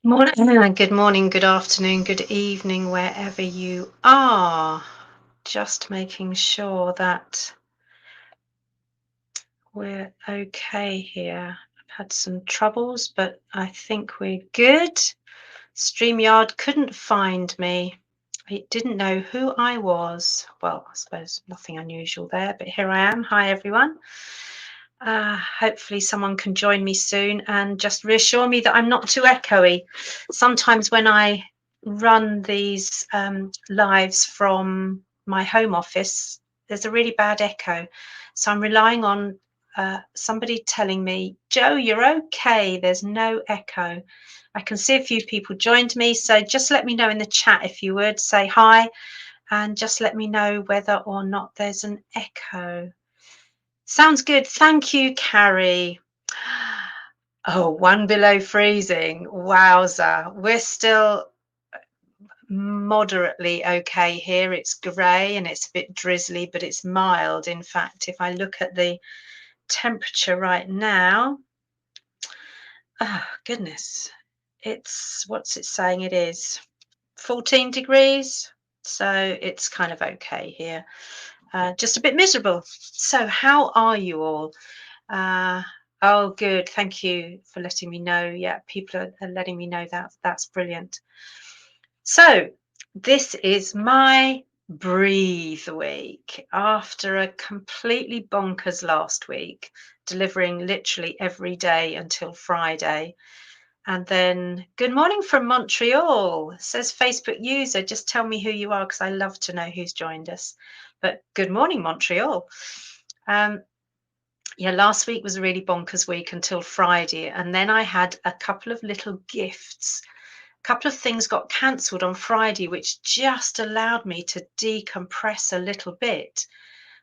Morning, good morning, good afternoon, good evening, wherever you are. Just making sure that we're okay here. I've had some troubles, but I think we're good. StreamYard couldn't find me. It didn't know who I was. Well, I suppose nothing unusual there, but here I am. Hi, everyone. Hopefully someone can join me soon and just reassure me that I'm not too echoey. Sometimes when I run these lives from my home office, there's a really bad echo. So I'm relying on somebody telling me, Joe, you're okay. There's no echo. I can see a few people joined me. So just let me know in the chat if you would say hi and just let me know whether or not there's an echo. Sounds good. Thank you, Carrie. Oh, 1 below freezing. Wowza. We're still moderately okay here. It's grey and it's a bit drizzly, but it's mild. In fact, if I look at the temperature right now, oh, goodness, what's it saying it is? 14 degrees. So it's kind of okay here. Just a bit miserable. So how are you all? Oh, good. Thank you for letting me know. Yeah, people are letting me know that. That's brilliant. So this is my breathe week after a completely bonkers last week, delivering literally every day until Friday. And then, good morning from Montreal, says Facebook user. Just tell me who you are because I love to know who's joined us. But good morning, Montreal. Yeah, last week was a really bonkers week until Friday. And then I had a couple of little gifts. A couple of things got cancelled on Friday, which just allowed me to decompress a little bit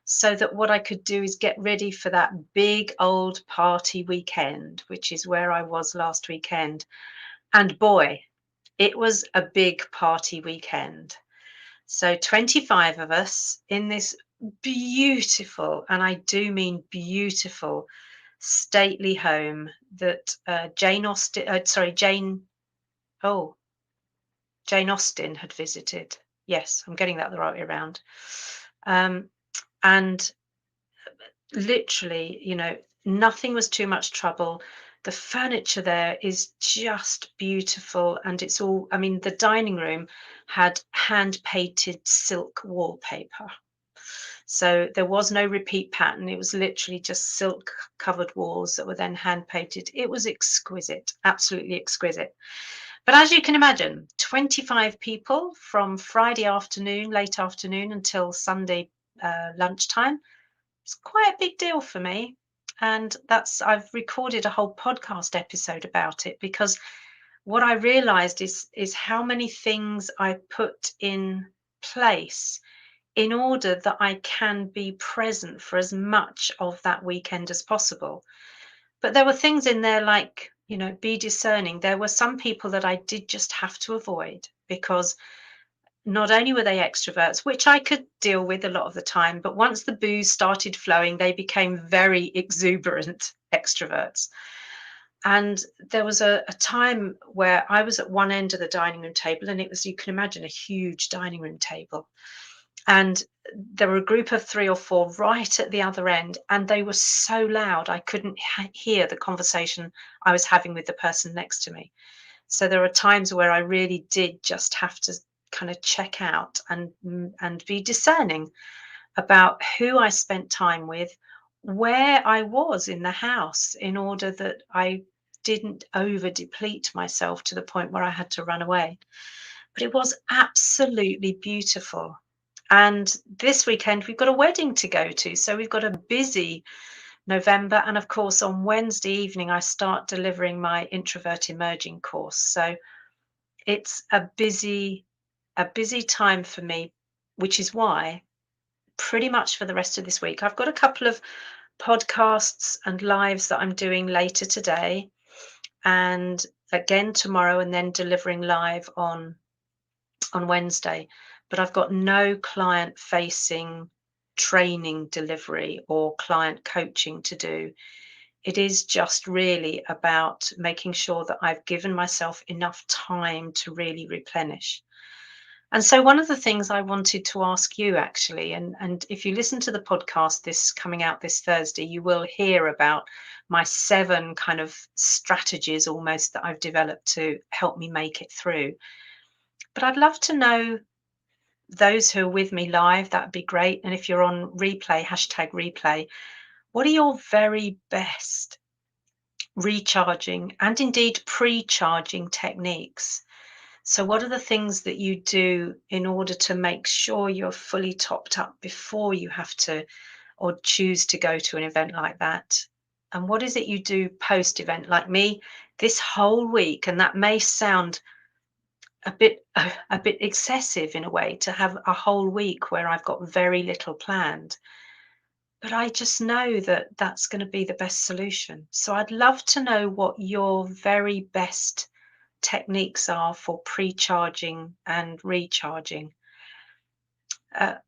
so that what I could do is get ready for that big old party weekend, which is where I was last weekend. And boy, it was a big party weekend. So 25 of us in this beautiful, and I do mean beautiful, stately home that Jane Austen, oh, Jane Austen had visited. Yes, I'm getting that the right way around. And literally, nothing was too much trouble. The furniture there is just beautiful. And it's all, I mean, the dining room had hand painted silk wallpaper. So there was no repeat pattern. It was literally just silk covered walls that were then hand painted. It was exquisite, absolutely exquisite. But as you can imagine, 25 people from Friday afternoon, late afternoon until Sunday lunchtime. It's quite a big deal for me. And I've recorded a whole podcast episode about it because what I realized is how many things I put in place in order that I can be present for as much of that weekend as possible. But there were things in there like, be discerning. There were some people that I did just have to avoid because not only were they extroverts, which I could deal with a lot of the time, but once the booze started flowing, they became very exuberant extroverts. And there was a time where I was at one end of the dining room table, and it was, you can imagine, a huge dining room table. And there were a group of 3 or 4 right at the other end, and they were so loud I couldn't hear the conversation I was having with the person next to me. So there are times where I really did just have to kind of check out and be discerning about who I spent time with, where I was in the house, in order that I didn't over deplete myself to the point where I had to run away. But it was absolutely beautiful. And this weekend, we've got a wedding to go to. So we've got a busy November. And of course, on Wednesday evening, I start delivering my introvert emerging course. So it's a busy time for me, which is why pretty much for the rest of this week, I've got a couple of podcasts and lives that I'm doing later today and again tomorrow, and then delivering live on Wednesday. But I've got no client facing training delivery or client coaching to do It is just really about making sure that I've given myself enough time to really replenish. And so one of the things I wanted to ask you actually, and if you listen to the podcast this coming out this Thursday, you will hear about my 7 kind of strategies almost that I've developed to help me make it through. But I'd love to know those who are with me live, that'd be great. And if you're on replay, hashtag replay, what are your very best recharging and indeed pre-charging techniques? So, what are the things that you do in order to make sure you're fully topped up before you have to or choose to go to an event like that? And what is it you do post event? Like me, this whole week, and that may sound a bit excessive in a way to have a whole week where I've got very little planned, but I just know that that's going to be the best solution. So I'd love to know what your very best techniques are for pre-charging and recharging.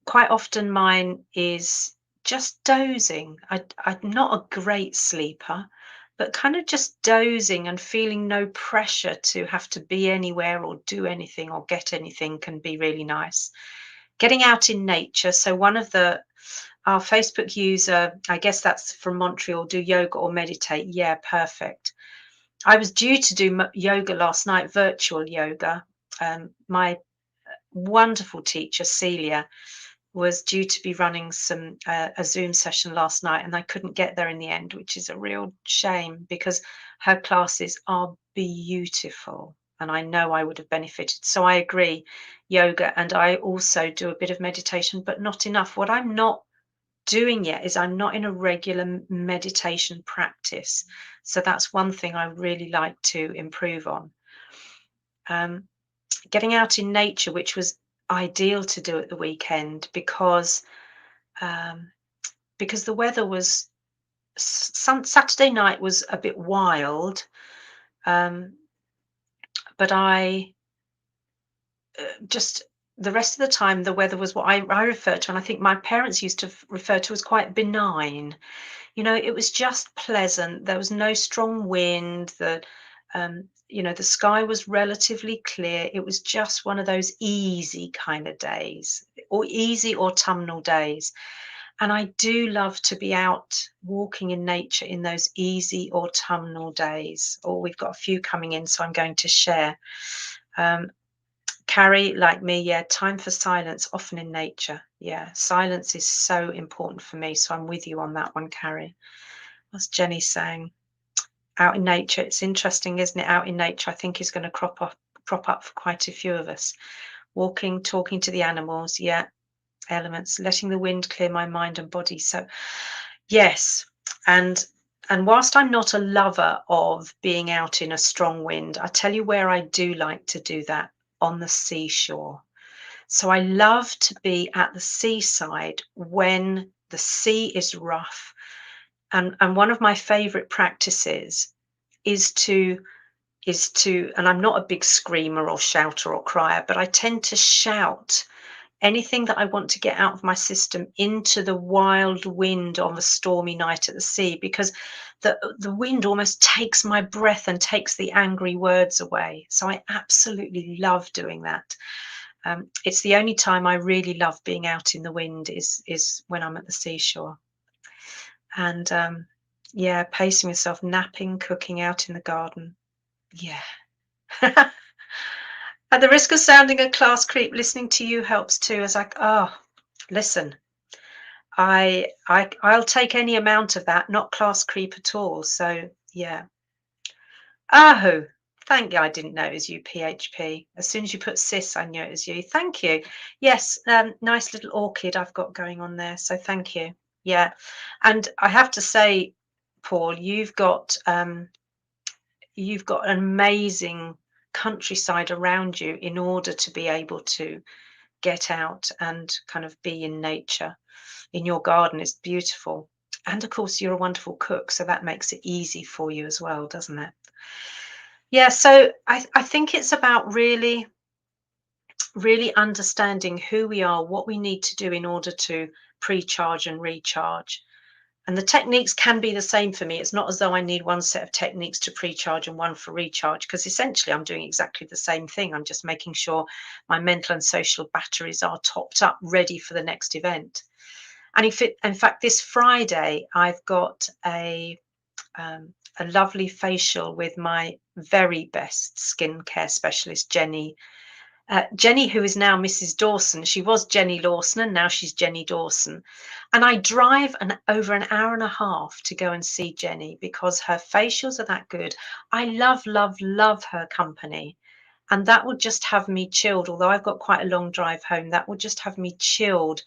Quite often mine is just dozing. I'm not a great sleeper, but kind of just dozing and feeling no pressure to have to be anywhere or do anything or get anything can be really nice. Getting out in nature. So one of the our Facebook user, I guess that's from Montreal, do yoga or meditate. Yeah, perfect. I was due to do yoga last night, virtual yoga. My wonderful teacher, Celia, was due to be running a Zoom session last night, and I couldn't get there in the end, which is a real shame because her classes are beautiful, and I know I would have benefited. So I agree, yoga, and I also do a bit of meditation, but not enough. What I'm not doing yet is I'm not in a regular meditation practice. So that's one thing I really like to improve on. Um, Getting out in nature, which was ideal to do at the weekend um, because the weather was Saturday night was a bit wild, um, but I just the rest of the time the weather was what I refer to, and I think my parents used to refer to as quite benign. You know, it was just pleasant. There was no strong wind. The sky was relatively clear. It was just one of those easy kind of days, or easy autumnal days. And I do love to be out walking in nature in those easy autumnal days. Or we've got a few coming in, so I'm going to share. Um, Carrie, like me, yeah, time for silence, often in nature. Yeah, silence is so important for me. So I'm with you on that one, Carrie. What's Jenny saying? Out in nature. It's interesting, isn't it? Out in nature, I think is going to crop up for quite a few of us. Walking, talking to the animals, yeah, elements, letting the wind clear my mind and body. So yes, and whilst I'm not a lover of being out in a strong wind, I tell you where I do like to do that, on the seashore. So I love to be at the seaside when the sea is rough. And one of my favorite practices is and I'm not a big screamer or shouter or crier, but I tend to shout anything that I want to get out of my system into the wild wind on a stormy night at the sea, because the wind almost takes my breath and takes the angry words away. So I absolutely love doing that. It's the only time I really love being out in the wind is when I'm at the seashore. And yeah, pacing myself, napping, cooking out in the garden. Yeah. At the risk of sounding a class creep, listening to you helps too. As like, oh, listen, I'll take any amount of that, not class creep at all. So yeah. Oh, thank you. I didn't know it was you, PHP. As soon as you put sis, I knew it was you. Thank you. Yes, nice little orchid I've got going on there. So thank you. Yeah. And I have to say, Paul, you've got an amazing countryside around you in order to be able to get out and kind of be in nature. In your garden is beautiful. And of course, you're a wonderful cook, so that makes it easy for you as well, doesn't it? Yeah, so I think it's about really, really understanding who we are, what we need to do in order to pre-charge and recharge. And the techniques can be the same for me. It's not as though I need one set of techniques to pre-charge and one for recharge, because essentially I'm doing exactly the same thing. I'm just making sure my mental and social batteries are topped up, ready for the next event. And if it, in fact, this Friday, I've got a lovely facial with my very best skincare specialist, Jenny. Jenny, who is now Mrs. Dawson. She was Jenny Lawson and now she's Jenny Dawson. And I drive over an hour and a half to go and see Jenny because her facials are that good. I love, love, love her company. And that will just have me chilled. Although I've got quite a long drive home, that will just have me chilled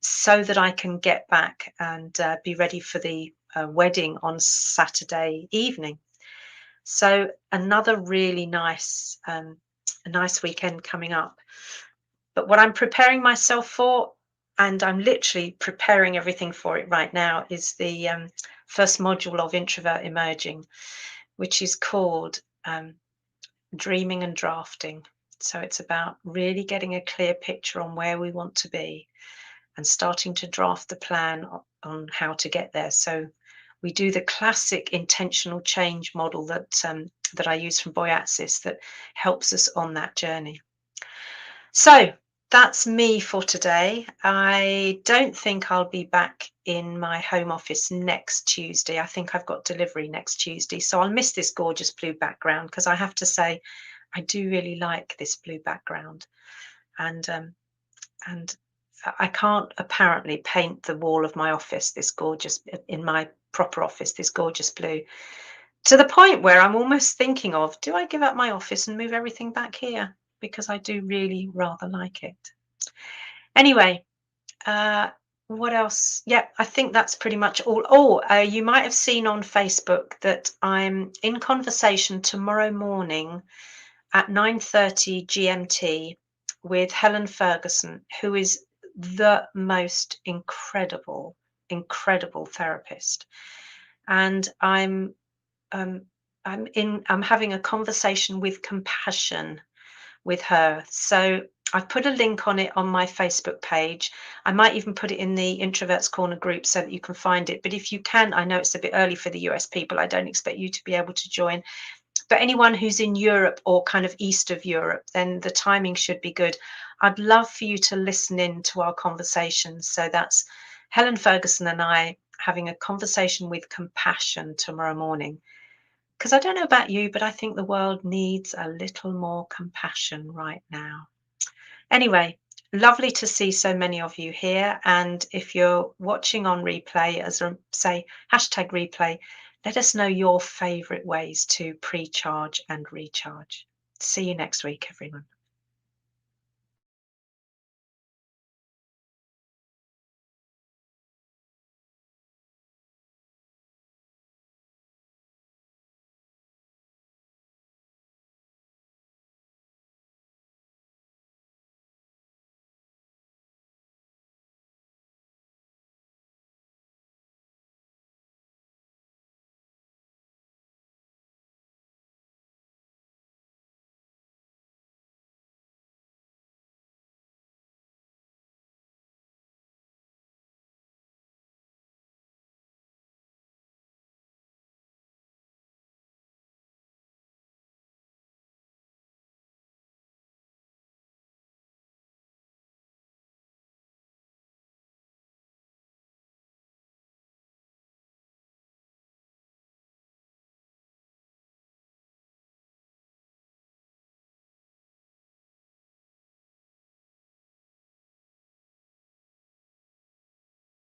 so that I can get back and be ready for the wedding on Saturday evening. So another really nice, a nice weekend coming up. But what I'm preparing myself for, and I'm literally preparing everything for it right now, is the first module of Introvert Emerging, which is called Dreaming and Drafting. So it's about really getting a clear picture on where we want to be and starting to draft the plan on how to get there. So we do the classic intentional change model that I use from Boyatzis that helps us on that journey. So that's me for today. I don't think I'll be back in my home office next Tuesday. I think I've got delivery next Tuesday. So I'll miss this gorgeous blue background because I have to say, I do really like this blue background. And I can't apparently paint the wall of my office this gorgeous, in my proper office, this gorgeous blue, to the point where I'm almost thinking of, do I give up my office and move everything back here? Because I do really rather like it. Anyway, what else? Yeah, I think that's pretty much all. Oh, you might have seen on Facebook that I'm in conversation tomorrow morning at 9:30 GMT with Helen Ferguson, who is the most incredible, incredible therapist. And I'm having a conversation with compassion with her. So I've put a link on it on my Facebook page. I might even put it in the Introverts Corner group so that you can find it. But if you can, I know it's a bit early for the US people. I don't expect you to be able to join. But anyone who's in Europe or kind of east of Europe, then the timing should be good. I'd love for you to listen in to our conversations. So that's Helen Ferguson and I having a conversation with compassion tomorrow morning. Because I don't know about you, but I think the world needs a little more compassion right now. Anyway, lovely to see so many of you here. And if you're watching on replay, as I say, hashtag replay, let us know your favourite ways to pre-charge and recharge. See you next week, everyone.